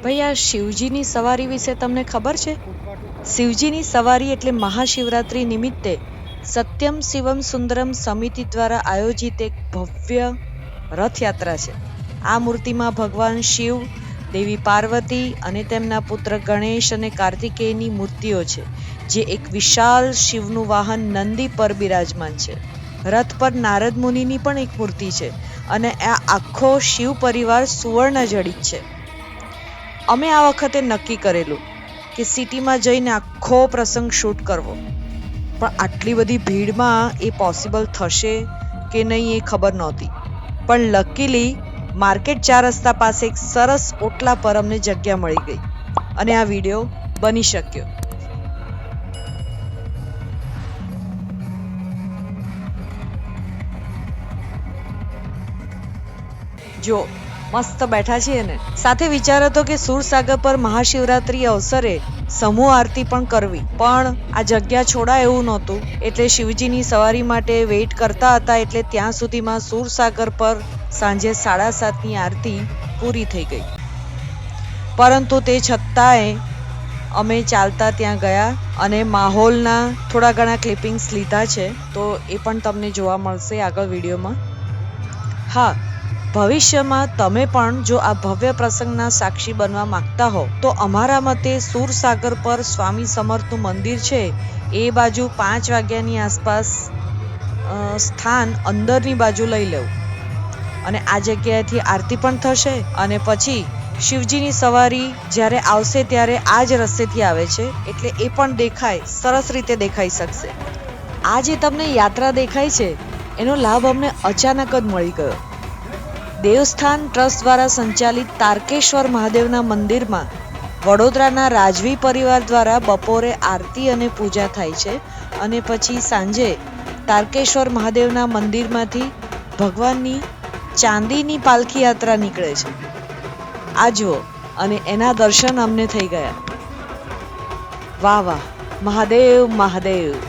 ભાઈ, આ શિવજીની સવારી વિશે તમને ખબર છે? શિવજીની સવારી એટલે મહાશિવરાત્રી નિમિત્તે સત્યમ શિવમ સુંદરમ સમિતિ દ્વારા આયોજિત એક ભવ્ય રથયાત્રા છે. આ મૂર્તિમાં ભગવાન શિવ, દેવી પાર્વતી અને તેમના પુત્ર ગણેશ અને કાર્તિકેયની મૂર્તિઓ છે, જે એક વિશાળ શિવનું વાહન નંદી પર બિરાજમાન છે. રથ પર નારદ મુનિની પણ એક મૂર્તિ છે અને આ આખો શિવ પરિવાર સુવર્ણ જડિત છે. અમે આ વખતે નક્કી કરેલું કે સિટીમાં જઈને આખો પ્રસંગ શૂટ કરવો, પણ આટલી બધી ભીડમાં એ પોસિબલ થશે કે નહીં એ ખબર નહોતી. પણ લકીલી માર્કેટ 4 રસ્તા પાસે એક સરસ ઓટલા પર અમને જગ્યા મળી ગઈ અને આ વિડીયો બની શક્યો. જો મસ્ત બેઠા છીએ ને. સાથે વિચાર હતો કે સુરસાગર પર મહાશિવરાત્રી અવસરે સમૂહ આરતી પણ કરવી, પણ આ જગ્યા છોડાય એવું નહોતું, એટલે શિવજીની સવારી માટે વેઇટ કરતા હતા. એટલે ત્યાં સુધીમાં સુરસાગર પર સાંજે 7:30ની આરતી પૂરી થઈ ગઈ. પરંતુ તે છતાંય અમે ચાલતા ત્યાં ગયા અને માહોલના થોડા ઘણા ક્લિપિંગ્સ લીધા છે, તો એ પણ તમને જોવા મળશે આગળ વિડીયોમાં. હા, ભવિષ્યમાં તમે પણ જો આ ભવ્ય પ્રસંગના સાક્ષી બનવા માંગતા હો તો અમારા મતે સુરસાગર પર સ્વામી સમર્થનું મંદિર છે એ બાજુ 5 વાગ્યાની આસપાસ સ્થાન અંદરની બાજુ લઈ લેવું અને આ જગ્યાએથી આરતી પણ થશે અને પછી શિવજીની સવારી જ્યારે આવશે ત્યારે આ જ રસ્તેથી આવે છે, એટલે એ પણ દેખાય, સરસ રીતે દેખાઈ શકશે. આ જે તમને યાત્રા દેખાય છે એનો લાભ અમને અચાનક જ મળી ગયો. દેવસ્થાન ટ્રસ્ટ દ્વારા સંચાલિત તારકેશ્વર મહાદેવના મંદિરમાં વડોદરાના રાજવી પરિવાર દ્વારા બપોરે આરતી અને પૂજા થાય છે અને પછી સાંજે તારકેશ્વર મહાદેવના મંદિરમાંથી ભગવાનની ચાંદીની પાલખી યાત્રા નીકળે છે. આ જુઓ, અને એના દર્શન અમને થઈ ગયા. વાહ વાહ, મહાદેવ મહાદેવ.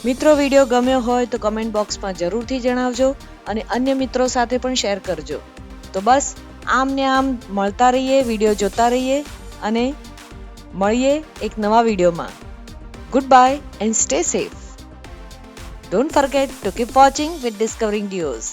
મિત્રો, વિડીયો ગમ્યો હોય તો કમેન્ટ બોક્સમાં જરૂરથી જણાવજો અને અન્ય મિત્રો સાથે પણ શેર કરજો. તો બસ આમ ને આમ મળતા રહીએ, વિડીયો જોતા રહીએ અને મળીએ એક નવા વિડીયોમાં. Good bye and stay safe. Don't forget to keep watching with Discovering Duos.